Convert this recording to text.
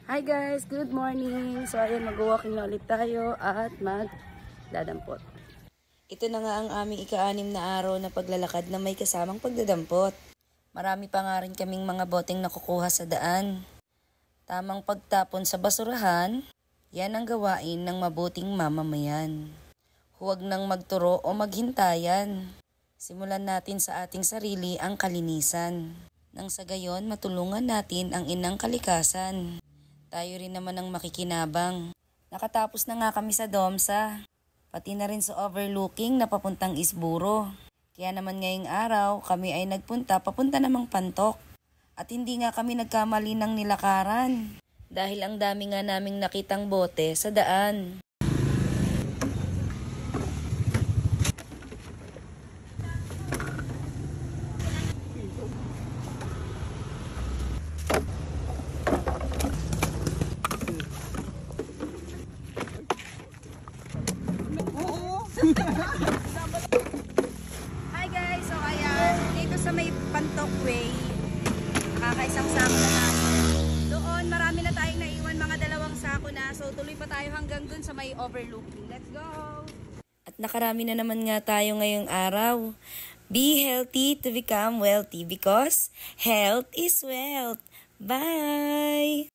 Hi guys, good morning. So ayun, mag-walking na ulit tayo at magdadampot. Ito na nga ang aming ika-6 na araw na paglalakad na may kasamang pagdadampot. Marami pa nga rin kaming mga boteng nakukuha sa daan. Tamang pagtapon sa basurahan, yan ang gawain ng mabuting mamamayan. Huwag nang magturo o maghintayan. Simulan natin sa ating sarili ang kalinisan. Nang sa gayon matulungan natin ang inang kalikasan. Tayo rin naman ang makikinabang. Nakatapos na nga kami sa Domsa. Pati na rin sa overlooking na papuntang Isburo. Kaya naman ngayong araw kami ay papunta namang Pantok. At hindi nga kami nagkamali ng nilakaran. Dahil ang dami nga naming nakitang bote sa daan. Hi guys! So ayan, dito sa may Pantok Way, kakaisang sako na natin. Doon, marami na tayong naiwan, mga 2 sako na. So tuloy pa tayo hanggang dun sa may overlooking. Let's go! At nakarami na naman nga tayo ngayong araw. Be healthy to become wealthy because health is wealth. Bye!